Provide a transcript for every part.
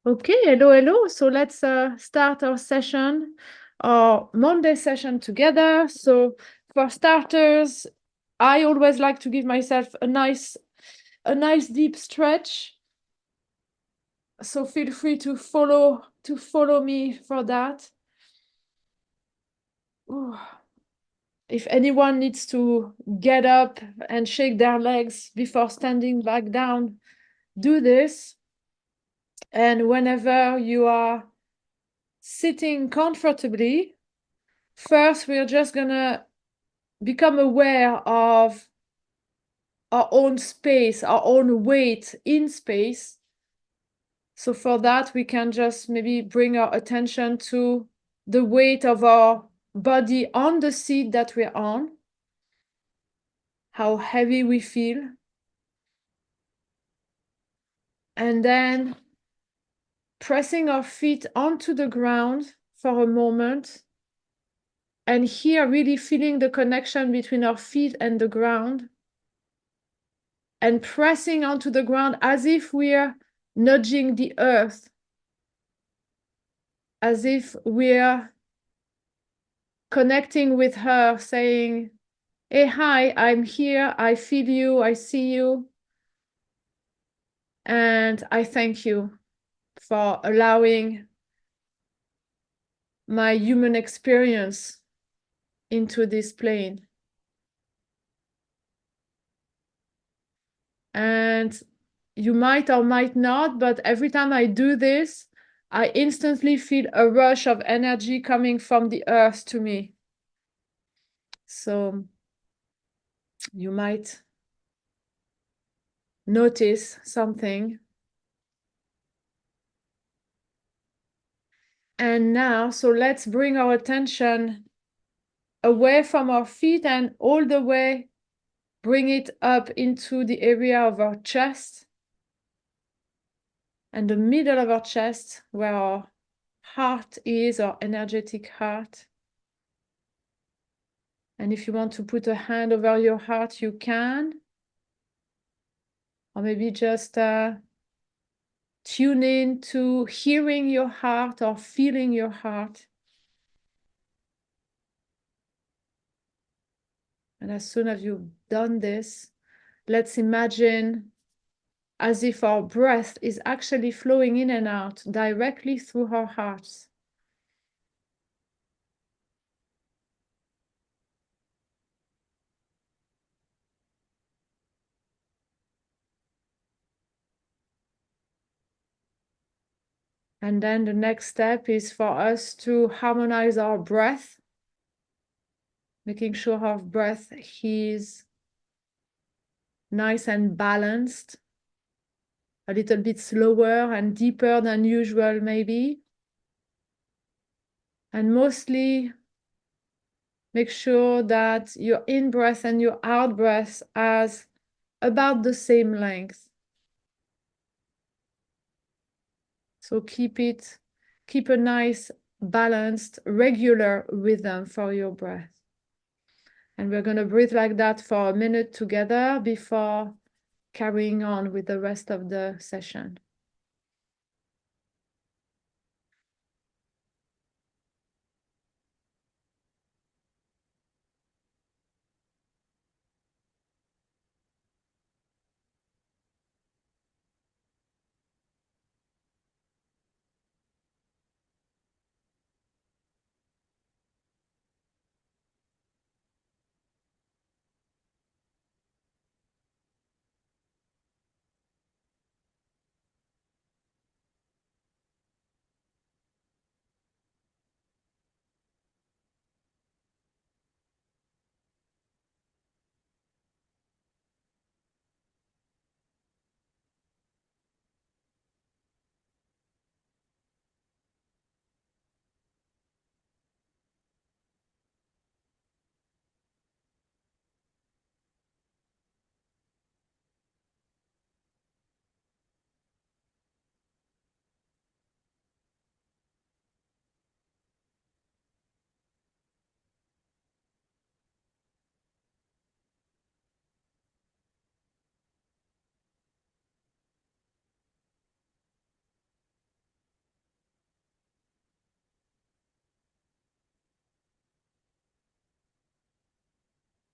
Okay, hello, hello. So let's start our session, our Monday session together. So for starters, I always like to give myself a nice deep stretch. So feel free to follow me for that. Ooh. If anyone needs to get up and shake their legs before standing back down, do this. And whenever you are sitting comfortably, first we're just gonna become aware of our own space, our own weight in space. So for that, we can just maybe bring our attention to the weight of our body on the seat that we're on, how heavy we feel. And then pressing our feet onto the ground for a moment. And here, really feeling the connection between our feet and the ground. And pressing onto the ground as if we're nudging the earth, as if we're connecting with her, saying, hey, hi, I'm here, I feel you, I see you, and I thank you for allowing my human experience into this plane. And you might or might not, but every time I do this, I instantly feel a rush of energy coming from the earth to me. So you might notice something. And now, so let's bring our attention away from our feet and all the way bring it up into the area of our chest and the middle of our chest where our heart is, our energetic heart. And if you want to put a hand over your heart, you can. Or maybe just tune in to hearing your heart or feeling your heart. And as soon as you've done this, let's imagine as if our breath is actually flowing in and out directly through our hearts. And then the next step is for us to harmonize our breath, making sure our breath is nice and balanced, a little bit slower and deeper than usual maybe. And mostly make sure that your in-breath and your out-breath has about the same length. So keep a nice, balanced, regular rhythm for your breath. And we're going to breathe like that for a minute together before carrying on with the rest of the session.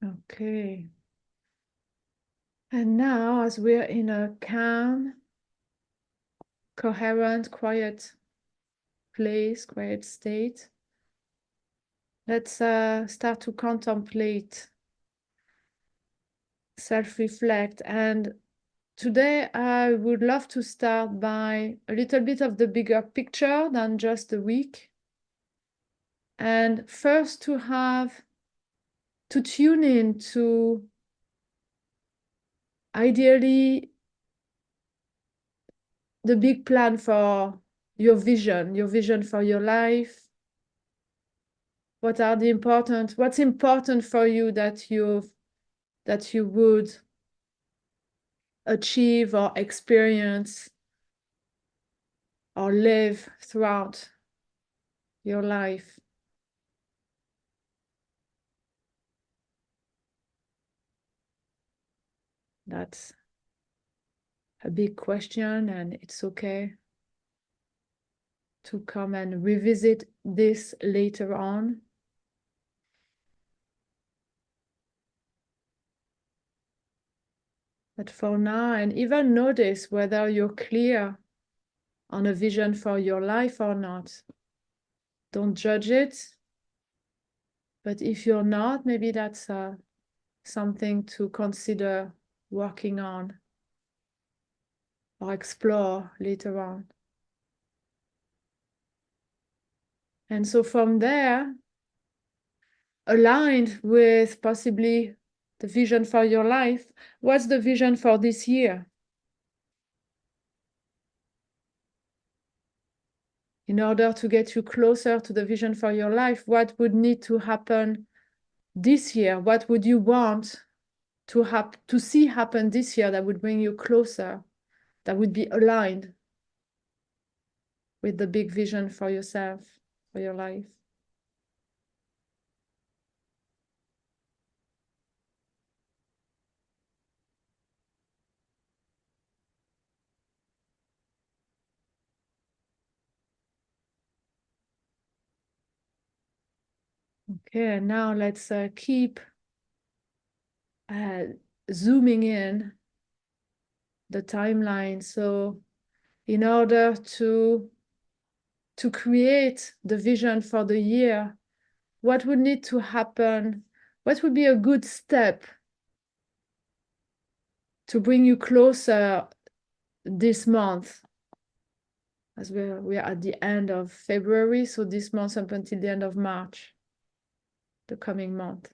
Okay. And now, as we're in a calm, coherent, quiet place, quiet state, let's start to contemplate, self-reflect. And today I would love to start by a little bit of the bigger picture than just the week. And first to tune in to ideally the big plan for your vision for your life. What's important for you that you would achieve or experience or live throughout your life. That's a big question, and it's okay to come and revisit this later on. But for now, and even notice whether you're clear on a vision for your life or not. Don't judge it. But if you're not, maybe that's something to consider working on or explore later on. And so from there, aligned with possibly the vision for your life, what's the vision for this year? In order to get you closer to the vision for your life, what would need to happen this year? What would you want to see happen this year that would bring you closer, that would be aligned with the big vision for yourself, for your life? Okay, and now let's keep zooming in the timeline. So in order to create the vision for the year, what would need to happen? What would be a good step to bring you closer this month? As we're at the end of February, so this month up until the end of March, the coming month.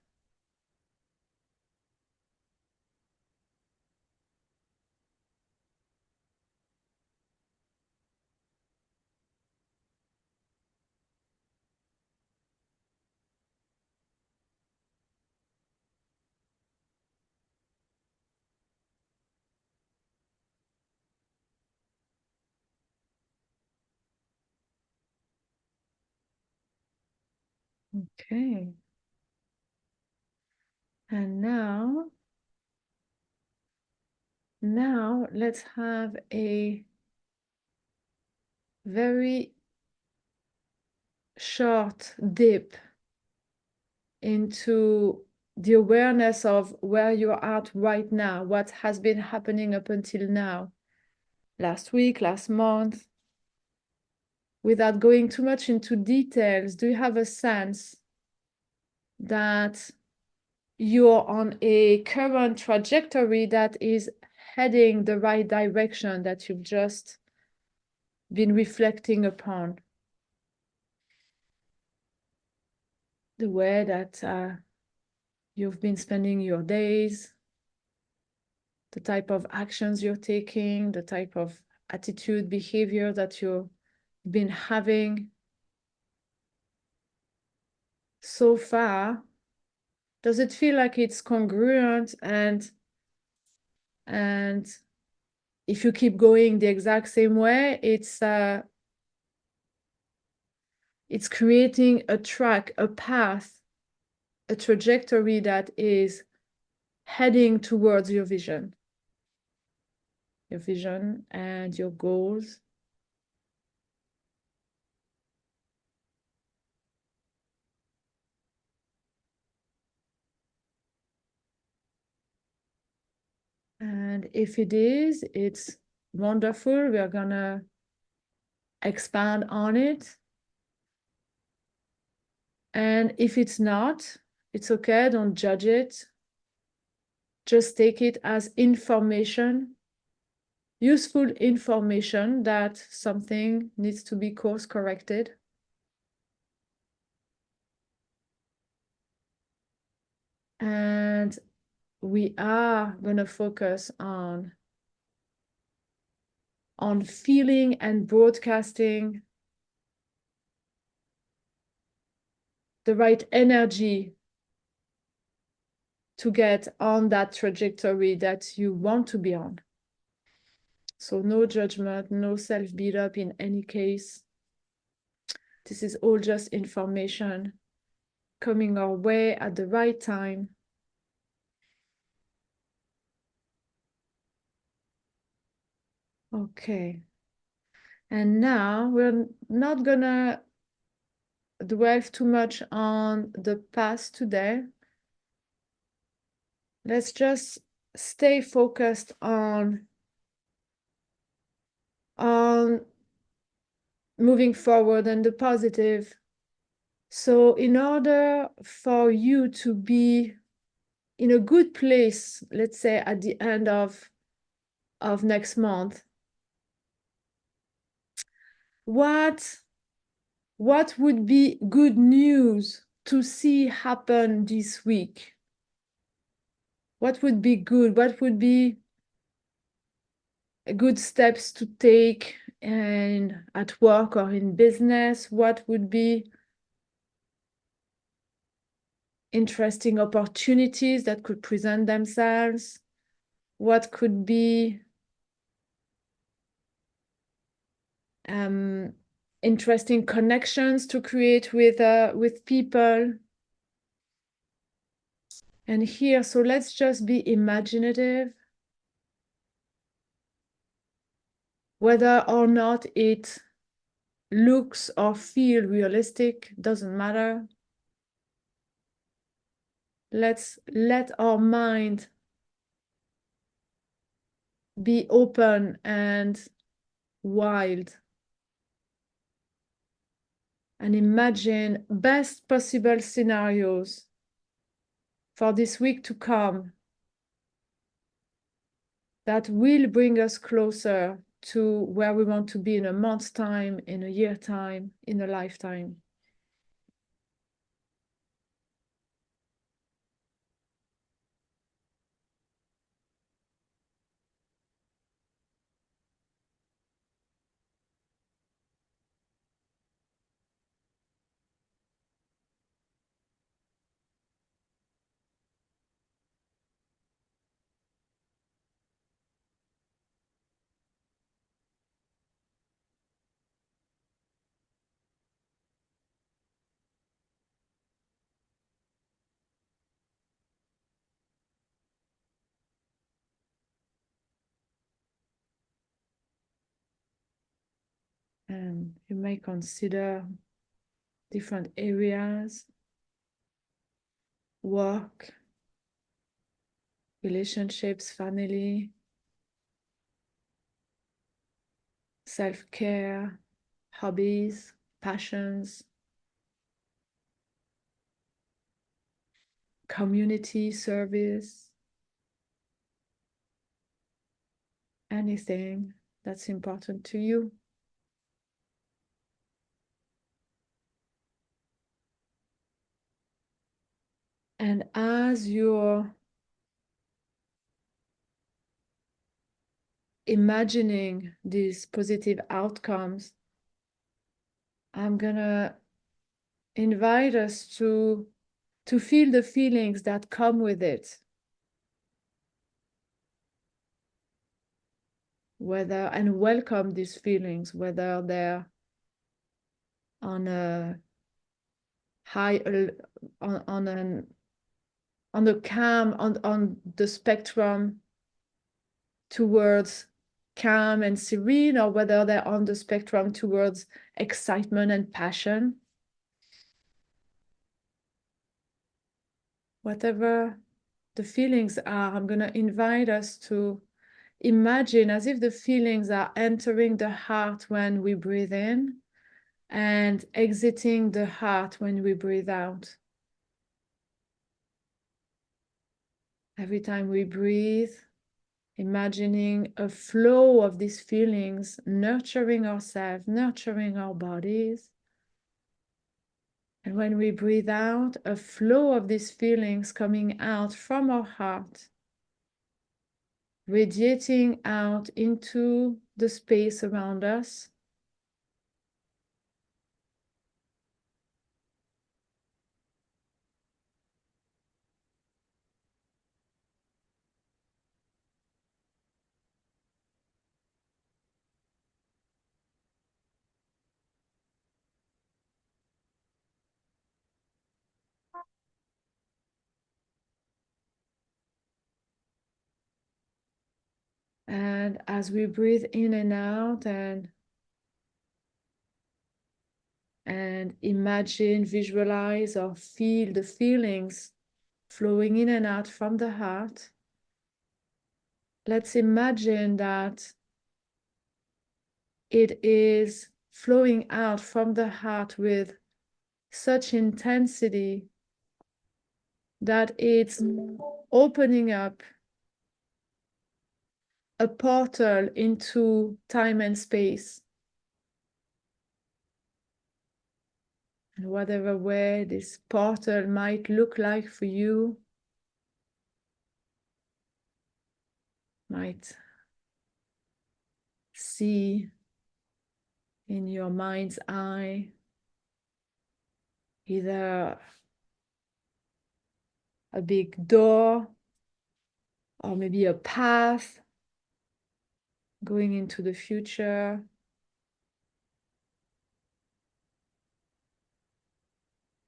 Okay. And now let's have a very short dip into the awareness of where you're at right now, what has been happening up until now, last week, last month. Without going too much into details, do you have a sense that you're on a current trajectory that is heading the right direction that you've just been reflecting upon? The way that you've been spending your days, the type of actions you're taking, the type of attitude, behavior that you've been having so far. Does it feel like it's congruent, and if you keep going the exact same way, it's creating a track, a path, a trajectory that is heading towards your vision and your goals. And if it is, it's wonderful. We are gonna expand on it. And if it's not, it's okay, don't judge it. Just take it as information, useful information that something needs to be course corrected. And we are gonna focus on feeling and broadcasting the right energy to get on that trajectory that you want to be on. So no judgment, no self-beat up in any case. This is all just information coming our way at the right time. Okay. And now we're not gonna dwell too much on the past today. Let's just stay focused on moving forward and the positive. So in order for you to be in a good place, let's say at the end of next month, what would be good news to see happen this week? What would be good? What would be good steps to take at work or in business? What would be interesting opportunities that could present themselves? What could be interesting connections to create with people? And here, so let's just be imaginative. Whether or not it looks or feel realistic, doesn't matter. Let's let our mind be open and wild and imagine best possible scenarios for this week to come that will bring us closer to where we want to be in a month's time, in a year time, in a lifetime. And you may consider different areas: work, relationships, family, self-care, hobbies, passions, community service, anything that's important to you. And as you're imagining these positive outcomes, I'm gonna invite us to feel the feelings that come with it. And welcome these feelings, whether they're on a high, on the spectrum towards calm and serene, or whether they're on the spectrum towards excitement and passion. Whatever the feelings are, I'm going to invite us to imagine as if the feelings are entering the heart when we breathe in and exiting the heart when we breathe out. Every time we breathe, imagining a flow of these feelings, nurturing ourselves, nurturing our bodies. And when we breathe out, a flow of these feelings coming out from our heart, radiating out into the space around us. And as we breathe in and out and imagine, visualize, or feel the feelings flowing in and out from the heart, let's imagine that it is flowing out from the heart with such intensity that it's opening up a portal into time and space. And whatever way this portal might look like for you, might see in your mind's eye either a big door or maybe a path going into the future.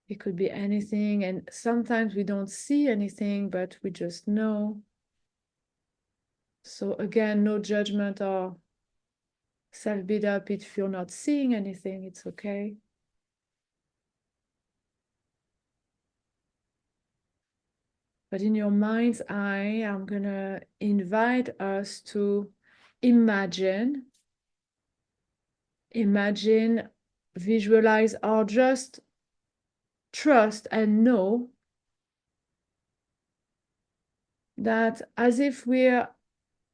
It could be anything, and sometimes we don't see anything, but we just know. So again, no judgment or self-beat up if you're not seeing anything, it's okay. But in your mind's eye, I'm gonna invite us to imagine, visualize, or just trust and know that as if we're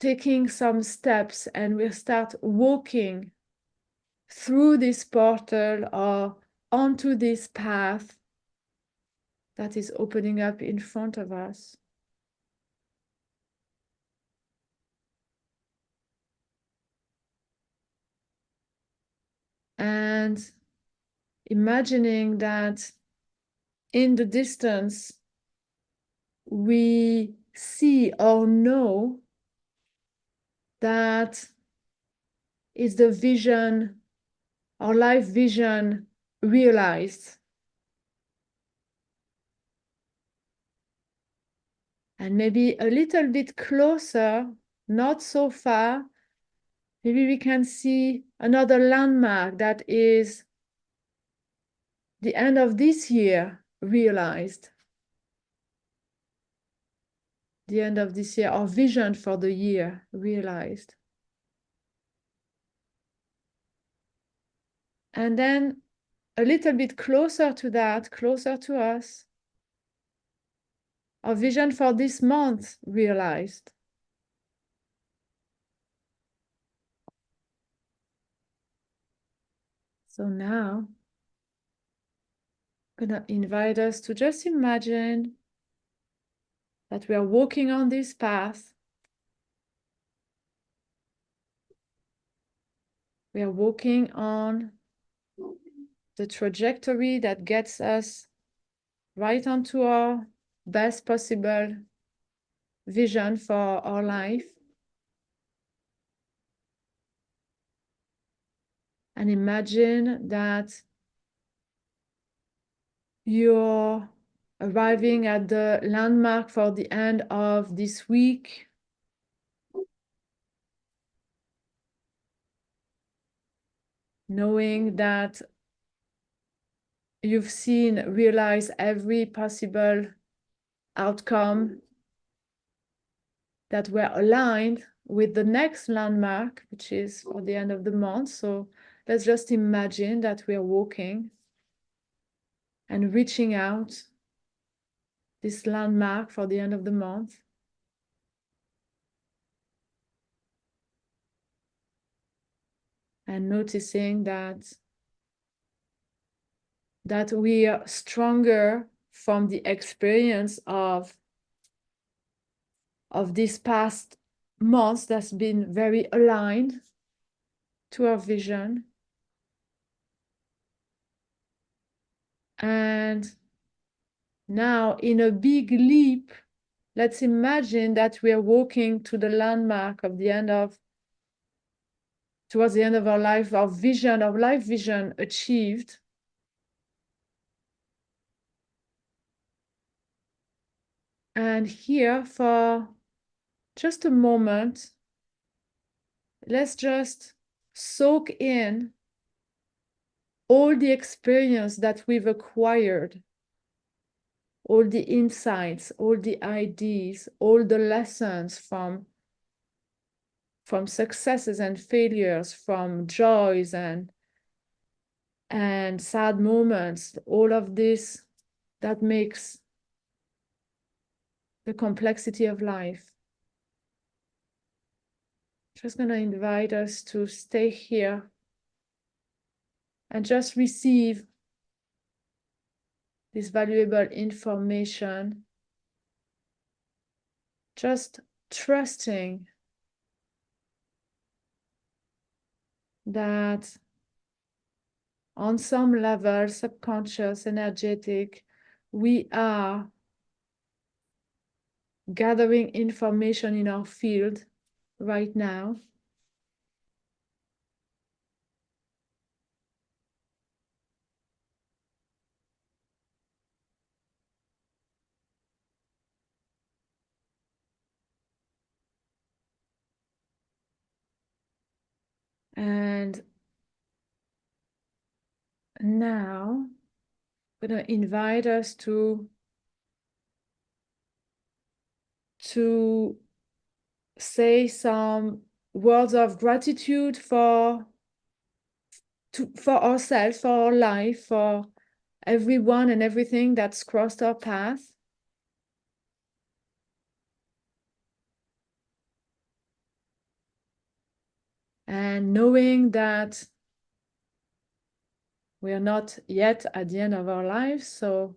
taking some steps and we start walking through this portal or onto this path that is opening up in front of us. And imagining that in the distance, we see or know that is the vision, our life vision realized. And maybe a little bit closer, not so far, maybe we can see another landmark that is the end of this year realized. The end of this year, our vision for the year realized. And then a little bit closer to that, closer to us, our vision for this month realized. So now, I'm gonna invite us to just imagine that we are walking on this path. We are walking on the trajectory that gets us right onto our best possible vision for our life. And imagine that you're arriving at the landmark for the end of this week. Knowing that you've realized every possible outcome that were aligned with the next landmark, which is for the end of the month. So let's just imagine that we are walking and reaching out this landmark for the end of the month. And noticing that we are stronger from the experience of this past month that's been very aligned to our vision. And now, in a big leap, let's imagine that we are walking to the landmark of the end of, towards the end of our life, our vision, our life vision achieved. And here, for just a moment, let's just soak in all the experience that we've acquired, all the insights, all the ideas, all the lessons from successes and failures, from joys and sad moments, all of this that makes the complexity of life. Just gonna invite us to stay here and just receive this valuable information, just trusting that on some level, subconscious, energetic, we are gathering information in our field right now. And now I'm going to invite us to say some words of gratitude for ourselves, for our life, for everyone and everything that's crossed our path. And knowing that we are not yet at the end of our lives. So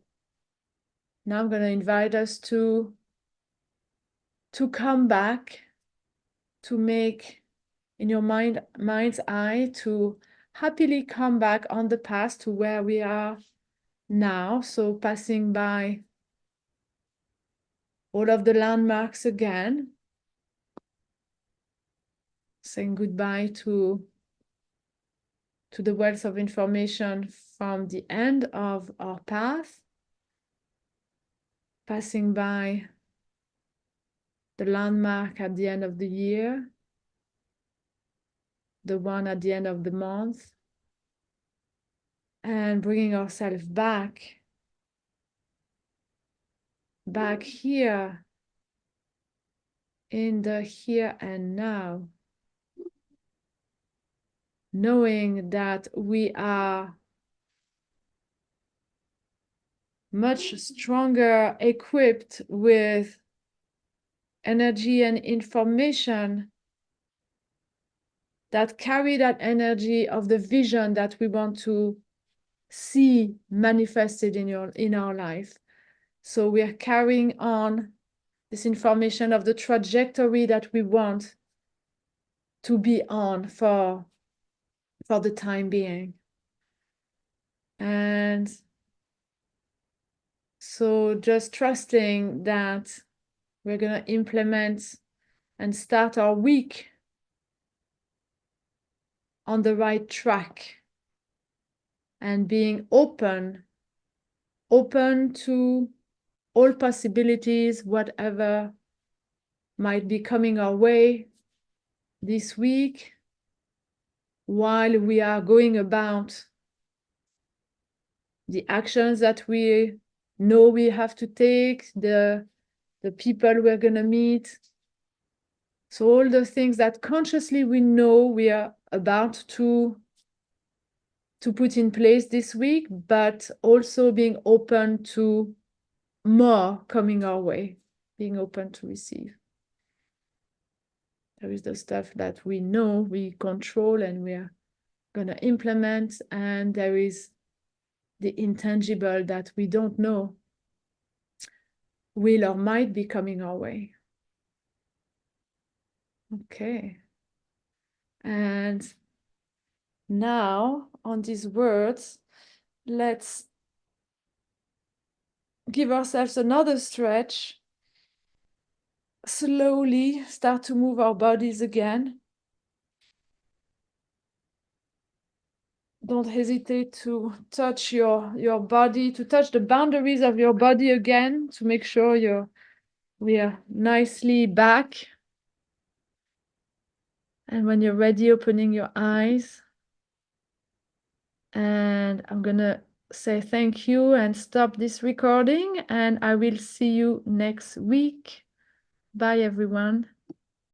now I'm going to invite us to come back, to make in your mind's eye, to happily come back on the path to where we are now. So passing by all of the landmarks again, saying goodbye to the wealth of information from the end of our path, passing by the landmark at the end of the year, the one at the end of the month, and bringing ourselves back here in the here and now, knowing that we are much stronger equipped with energy and information that carry that energy of the vision that we want to see manifested in our life. So we are carrying on this information of the trajectory that we want to be on for the time being. And so just trusting that we're going to implement and start our week on the right track, and being open to all possibilities, whatever might be coming our way this week, while we are going about the actions that we know we have to take, the people we're going to meet, So all the things that consciously we know we are about to put in place this week, but also being open to more coming our way, being open to receive. There is the stuff that we know we control and we're going to implement, and there is the intangible that we don't know will or might be coming our way. Okay. And now on these words, let's give ourselves another stretch. Slowly start to move our bodies again. Don't hesitate to touch your body, to touch the boundaries of your body again, to make sure we are nicely back. And when you're ready, opening your eyes. And I'm gonna say thank you and stop this recording, and I will see you next week. Bye, everyone.